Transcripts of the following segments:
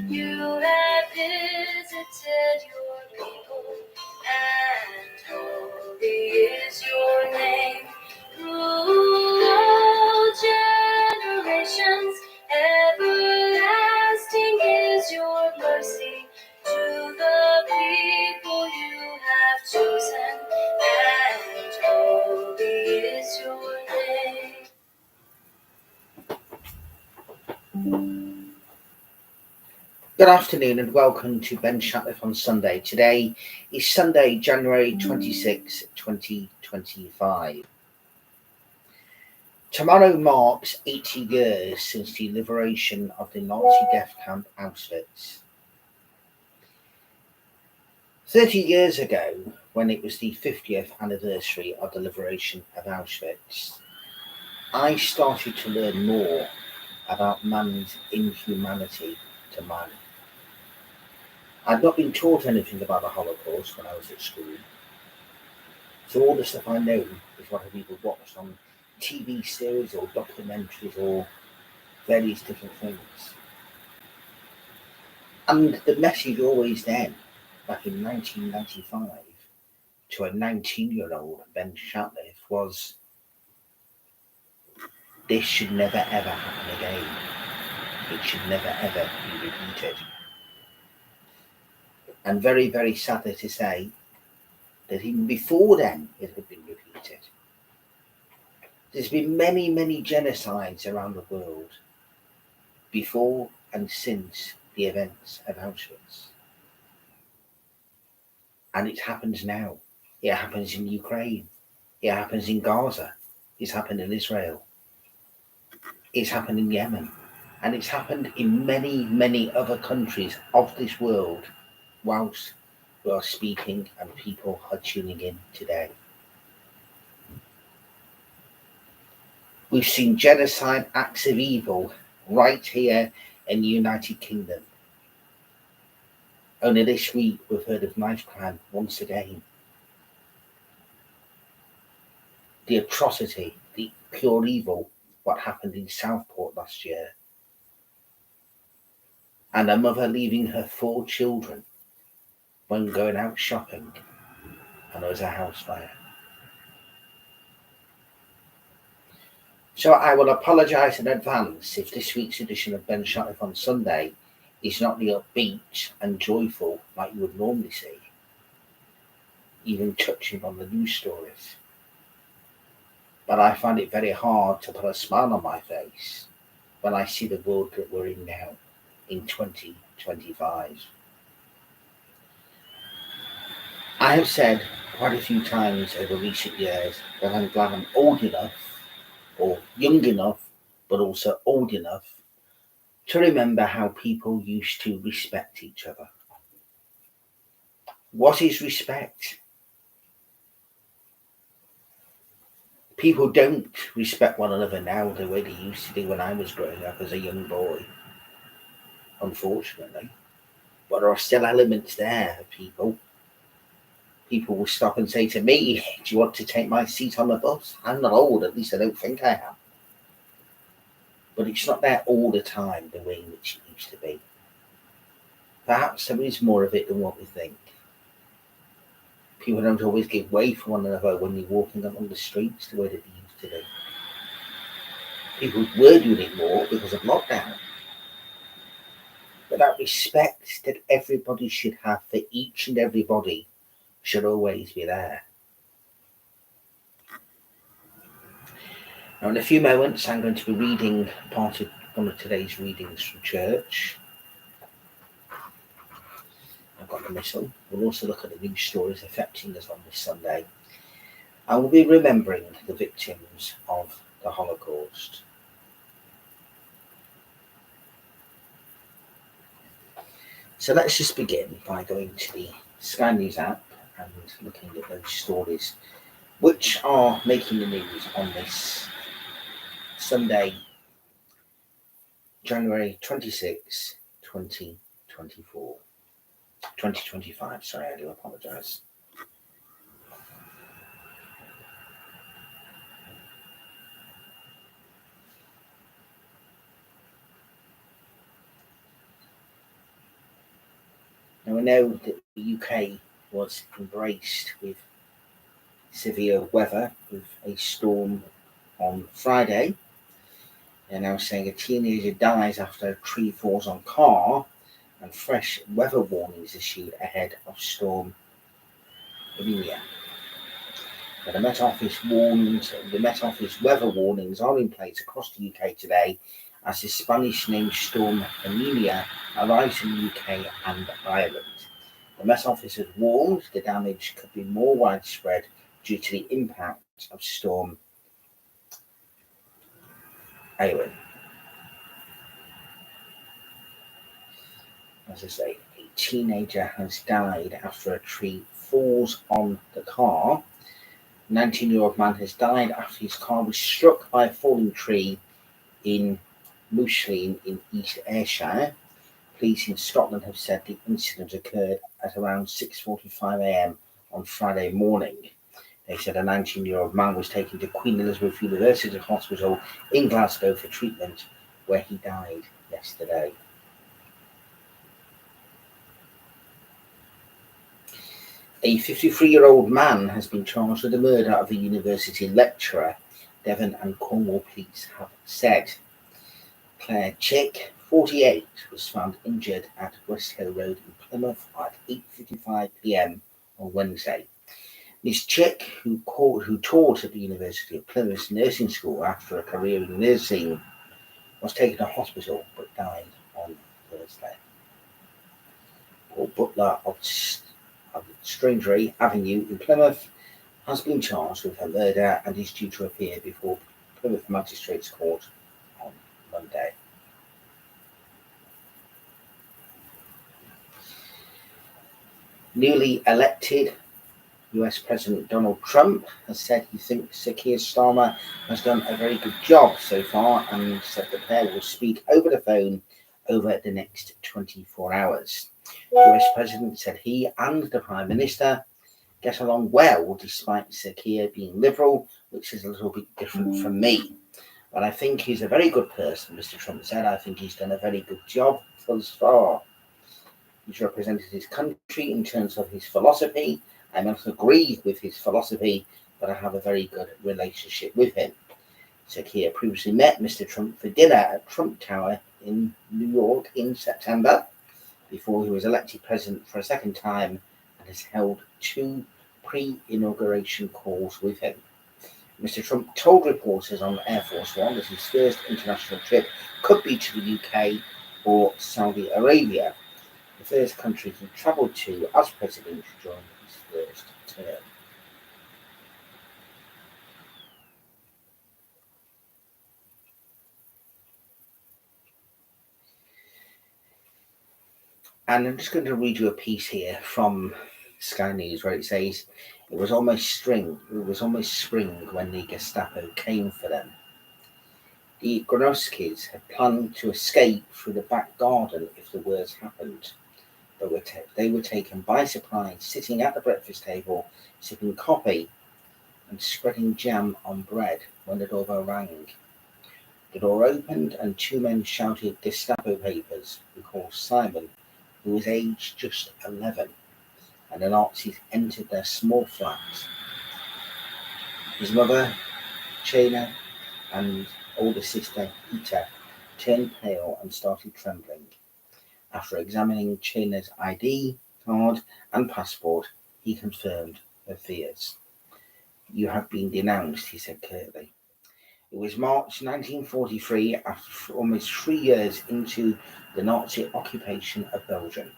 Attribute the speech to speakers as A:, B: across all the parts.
A: You have visited your people, and holy is your name. Through all generations, everlasting is your mercy to the people you have chosen, and holy is your name.
B: Good afternoon and welcome to Ben Shatliff on Sunday. Today is Sunday, January 26, 2025. Tomorrow marks 80 years since the liberation of the Nazi death camp Auschwitz. 30 years ago, when it was the 50th anniversary of the liberation of Auschwitz, I started to learn more about man's inhumanity to man. I'd not been taught anything about the Holocaust when I was at school, so all the stuff I know is what I've either watched on TV series or documentaries or various different things. And the message always then, back in 1995, to a 19-year-old Ben Shatliff was, this should never ever happen again. It should never ever be repeated. And very, very sadly to say that even before then it had been repeated. There's been many, many genocides around the world before and since the events of Auschwitz. And it happens now. It happens in Ukraine. It happens in Gaza. It's happened in Israel. It's happened in Yemen. And it's happened in many, many other countries of this world whilst we are speaking and people are tuning in today. We've seen genocide acts of evil right here in the United Kingdom. Only this week we've heard of knife crime once again. The atrocity, the pure evil, what happened in Southport last year. And a mother leaving her 4 children when going out shopping, and there was a house fire. So I will apologise in advance if this week's edition of Ben Shatliff on Sunday is not the upbeat and joyful like you would normally see, even touching on the news stories. But I find it very hard to put a smile on my face when I see the world that we're in now in 2025. I have said quite a few times over recent years that I'm glad I'm old enough, or young enough, but also old enough to remember how people used to respect each other. What is respect? People don't respect one another now the way they used to do when I was growing up as a young boy, unfortunately. But there are still elements there of people. People will stop and say to me, do you want to take my seat on the bus? I'm not old, at least I don't think I am. But it's not there all the time the way in which it used to be. Perhaps there is more of it than what we think. People don't always give way for one another when you're walking along the streets the way that they used to do. People were doing it more because of lockdown. But that respect that everybody should have for each and everybody should always be there. Now in a few moments I'm going to be reading part of one of today's readings from church. I've got the missile. We'll also look at the news stories affecting us on this Sunday. I will be remembering the victims of the Holocaust. So let's just begin by going to the Sky News app and looking at those stories which are making the news on this Sunday, January 26, 2024. 2025, sorry, I do apologise. we know that the UK was embraced with severe weather with a storm on Friday. They're now saying a teenager dies after a tree falls on car, and fresh weather warnings issued ahead of Storm Emilia. But the Met Office weather warnings are in place across the UK today as the Spanish named Storm Emilia arrives in the UK and Ireland. The Met Office has warned the damage could be more widespread due to the impact of Storm Eowyn. As I say, a teenager has died after a tree falls on the car. A 19-year-old man has died after his car was struck by a falling tree in Moosleen in East Ayrshire. Police in Scotland have said the incident occurred at around 6:45 a.m. on Friday morning. They said a 19-year-old man was taken to Queen Elizabeth University Hospital in Glasgow for treatment, where he died yesterday. A 53-year-old man has been charged with the murder of a university lecturer, Devon and Cornwall police have said. Claire Chick, 48, was found injured at West Hill Road in Plymouth at 8:55 p.m. on Wednesday. Ms. Chick, who taught at the University of Plymouth's nursing school after a career in nursing, was taken to hospital but died on Thursday. Paul Butler of Strangery Avenue in Plymouth has been charged with her murder and is due to appear before Plymouth Magistrates Court on Monday. Newly elected US President Donald Trump has said he thinks Sir Keir Starmer has done a very good job so far and said the pair will speak over the phone over the next 24 hours. The US President said he and the Prime Minister get along well despite Sir Keir being Liberal, which is a little bit different from me. But I think he's a very good person, Mr. Trump said. I think he's done a very good job thus far. He's represented his country in terms of his philosophy. I may not agree with his philosophy, but I have a very good relationship with him. Sir Keir previously met Mr. Trump for dinner at Trump Tower in New York in September, before he was elected president for a second time, and has held 2 pre-inauguration calls with him. Mr. Trump told reporters on Air Force One that his first international trip could be to the UK or Saudi Arabia, the first country he travelled to as president during his first term. And I'm just going to read you a piece here from Sky News where it says, it was almost spring when the Gestapo came for them. The Gronowskis had planned to escape through the back garden if the worst happened, but they were taken by surprise, sitting at the breakfast table, sipping coffee and spreading jam on bread when the doorbell rang. The door opened and 2 men shouted Gestapo papers, recalls Simon, who was aged just 11, and the Nazis entered their small flat. His mother, Chena, and older sister, Ita, turned pale and started trembling. After examining Chena's ID card and passport, he confirmed her fears. You have been denounced, he said curtly. It was March 1943, after almost 3 years into the Nazi occupation of Belgium.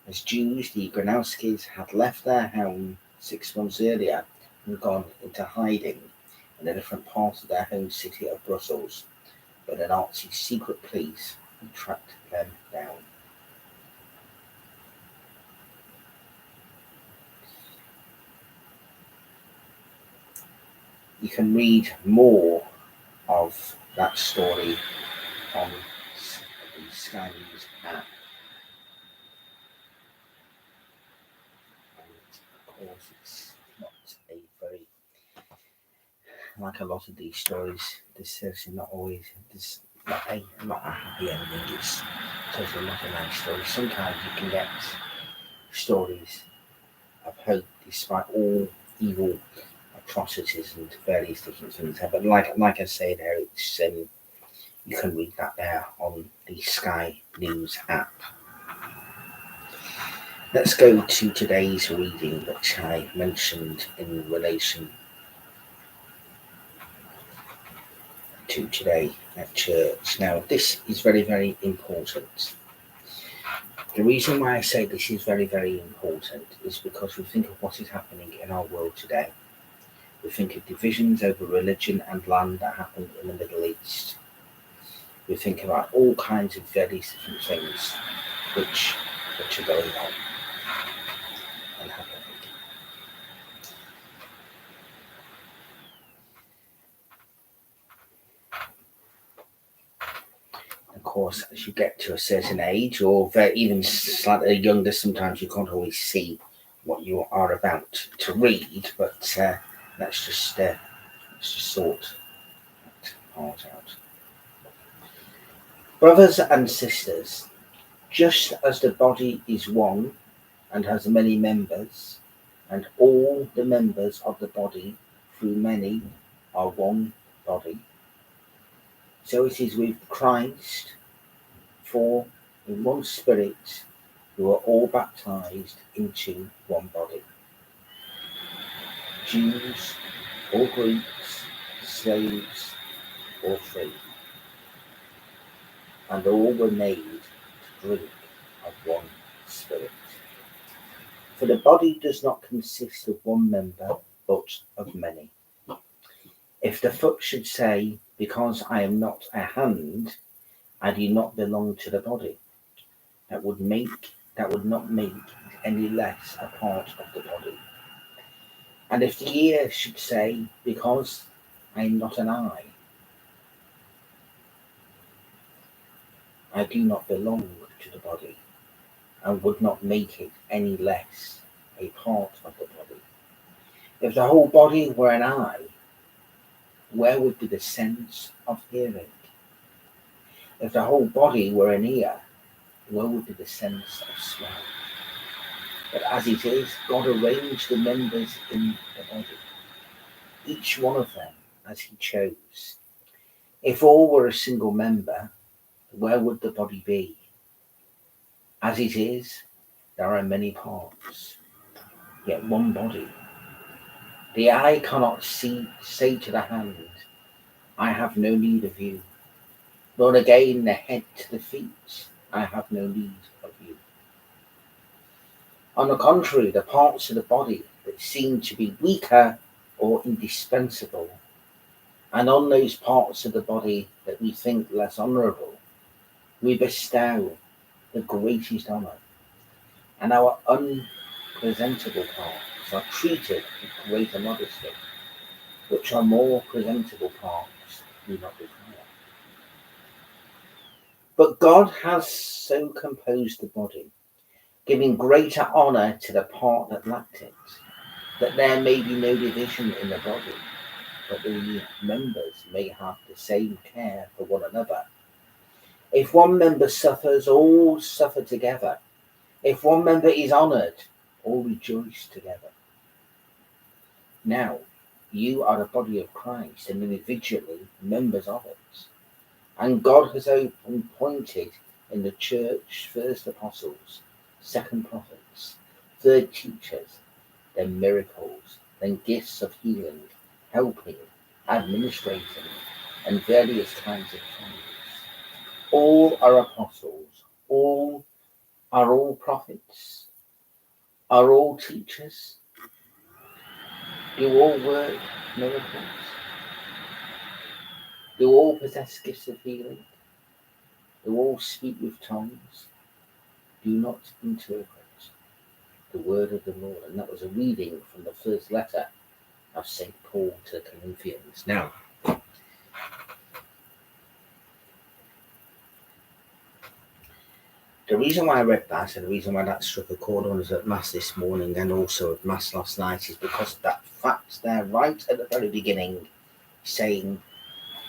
B: As Jews, the Gronowskis had left their home 6 months earlier and gone into hiding in a different part of their home city of Brussels, but the Nazi secret police had tracked them down. You can read more of that story on the Sky News app. And of course, it's not a very, like a lot of these stories, this is not always, this not a happy ending. It's totally not a nice story. Sometimes you can get stories of hope despite all evil atrocities and various different things. But like I say there, it's you can read that there on the Sky News app. Let's go to today's reading, which I mentioned in relation to today at church. Now, this is very, very important. The reason why I say this is very, very important is because we think of what is happening in our world today. We think of divisions over religion and land that happened in the Middle East. We think about all kinds of very different things which are going on and happening. Of course, as you get to a certain age, or even slightly younger, sometimes you can't always see what you are about to read. But let's just sort that part out. Brothers and sisters, just as the body is one and has many members, and all the members of the body through many are one body, so it is with Christ. For in one Spirit we were all baptized into one body, Jews or Greeks, slaves or free, and all were made to drink of one Spirit. For the body does not consist of one member, but of many. If the foot should say, because I am not a hand, I do not belong to the body, that would not make it any less a part of the body. And if the ear should say, because I am not an eye, I do not belong to the body, and would not make it any less a part of the body. If the whole body were an eye, where would be the sense of hearing? If the whole body were an ear, where would be the sense of smell? But as it is, God arranged the members in the body, each one of them as he chose. If all were a single member, where would the body be? As it is, there are many parts, yet one body. The eye cannot say to the hand, I have no need of you, nor again the head to the feet, I have no need of you. On the contrary, the parts of the body that seem to be weaker or indispensable, and on those parts of the body that we think less honourable, we bestow the greatest honour, and our unpresentable parts are treated with greater modesty, which our more presentable parts do not require. But God has so composed the body, giving greater honour to the part that lacked it, that there may be no division in the body, but the members may have the same care for one another. If one member suffers, all suffer together. If one member is honoured, all rejoice together. Now, you are the body of Christ and individually members of it. And God has appointed in the church first apostles, second prophets, third teachers, then miracles, then gifts of healing, helping, administrating, and various kinds of tongues. All are apostles, all are prophets, are all teachers, do all work miracles, do all possess gifts of healing, do all speak with tongues, do not interpret the word of the Lord. And that was a reading from the first letter of St. Paul to the Corinthians. Now, the reason why I read that and the reason why that struck a chord on us at Mass this morning and also at Mass last night is because of that fact there right at the very beginning saying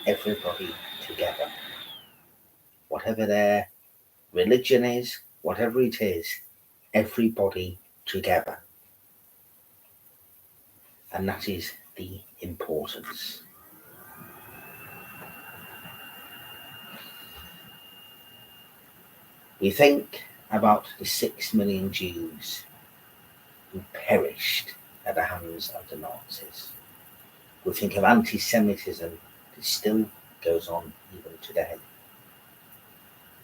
B: everybody together. Whatever their religion is, whatever it is, everybody together. And that is the importance. We think about the 6 million Jews who perished at the hands of the Nazis. We think of anti-Semitism that still goes on even today.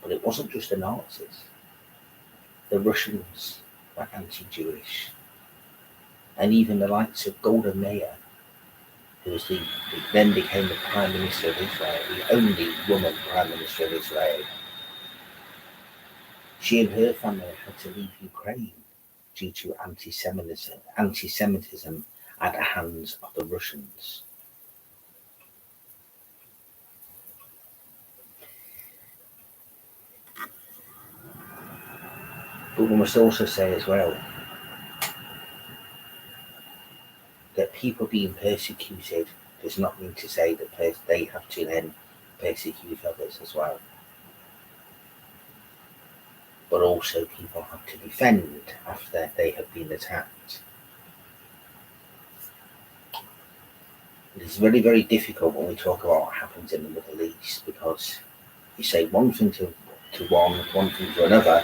B: But it wasn't just the Nazis. The Russians were anti-Jewish. And even the likes of Golda Meir, who then became the Prime Minister of Israel, the only woman Prime Minister of Israel. She and her family had to leave Ukraine due to anti-Semitism at the hands of the Russians. But we must also say as well that people being persecuted does not mean to say that they have to then persecute others as well. But also people have to defend after they have been attacked. It is very, very difficult when we talk about what happens in the Middle East, because you say one thing to one thing to another,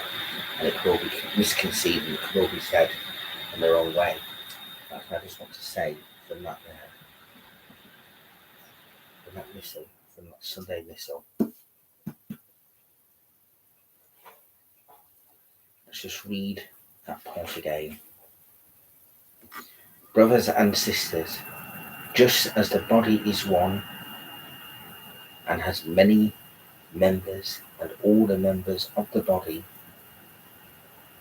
B: and it could all be misconceived and it could all be said in the wrong way. That's what I just want to say from that missile, from that Sunday missile. Let's just read that part again. Brothers and sisters, just as the body is one and has many members, and all the members of the body,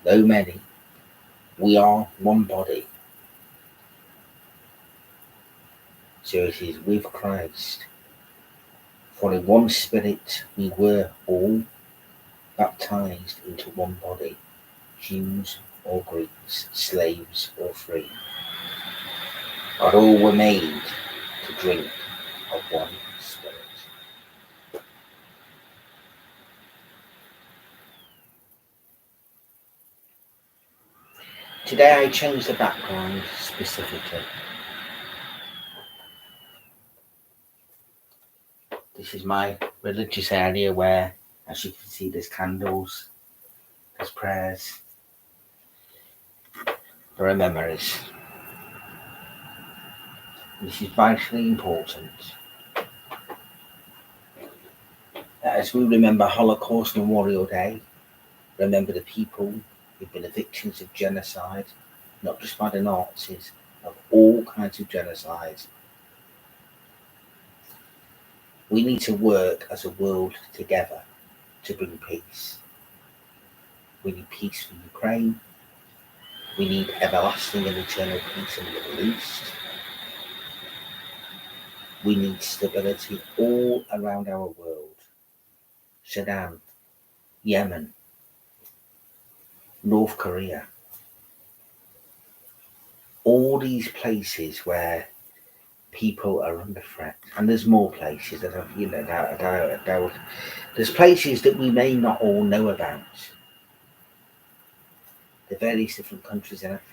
B: though many, we are one body. So it is with Christ. For in one Spirit we were all baptized into one body, Jews or Greeks, slaves or free. But all were made to drink of one Spirit. Today I changed the background specifically. This is my religious area where, as you can see, there's candles, there's prayers, there are memories. This is vitally important. As we remember Holocaust Memorial Day, remember the people who've been the victims of genocide, not just by the Nazis, of all kinds of genocides. We need to work as a world together to bring peace. We need peace for Ukraine. We need everlasting and eternal peace in the Middle East. We need stability all around our world. Sudan, Yemen, North Korea. All these places where people are under threat, and there's more places that have, there's places that we may not all know about. The various different countries in Africa.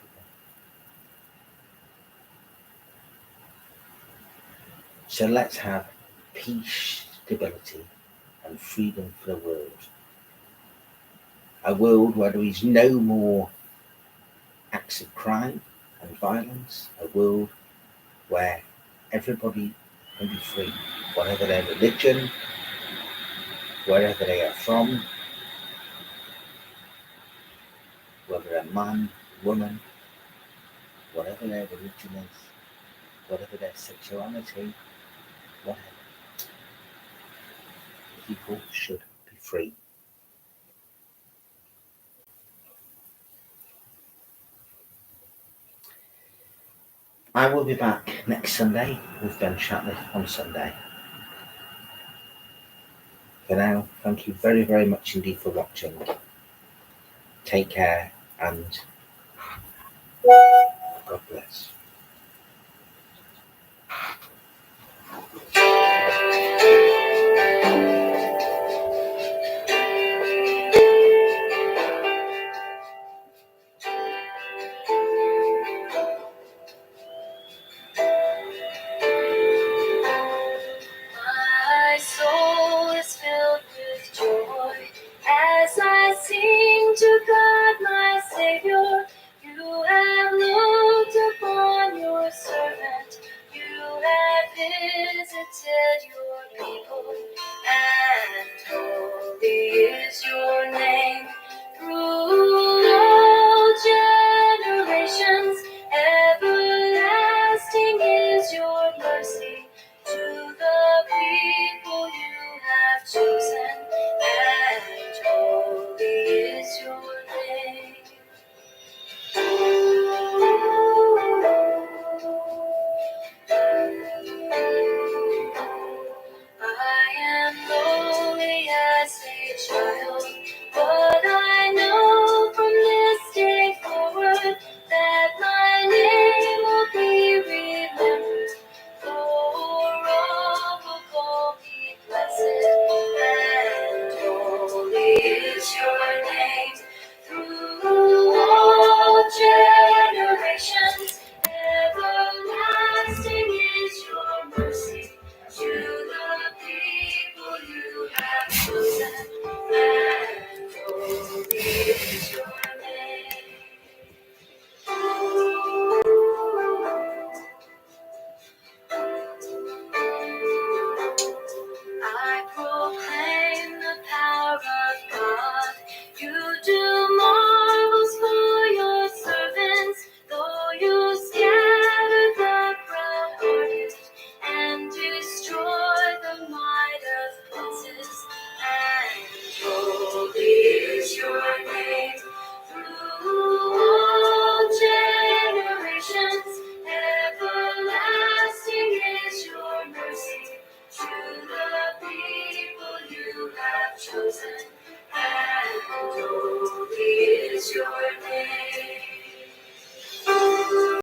B: So let's have peace, stability, and freedom for the world. A world where there is no more acts of crime and violence. A world where everybody can be free, whatever their religion, wherever they are from, whether they're man, woman, whatever their religion is, whatever their sexuality, whatever. People should be free. I will be back next Sunday with Ben Shatliff on Sunday. For now, thank you very, very much indeed for watching. Take care and God bless.
A: child. But I know from this day forward that my name will be remembered. For all will call me blessed, and holy is your name. Through all generations, everlasting is your mercy to the people you have chosen, and holy is your name. I proclaim the power of God. You do marvels for your servants, though you scatter the proud-hearted and destroy the might of princes. And holy is your name through all generations. Everlasting is your mercy to the people you have chosen,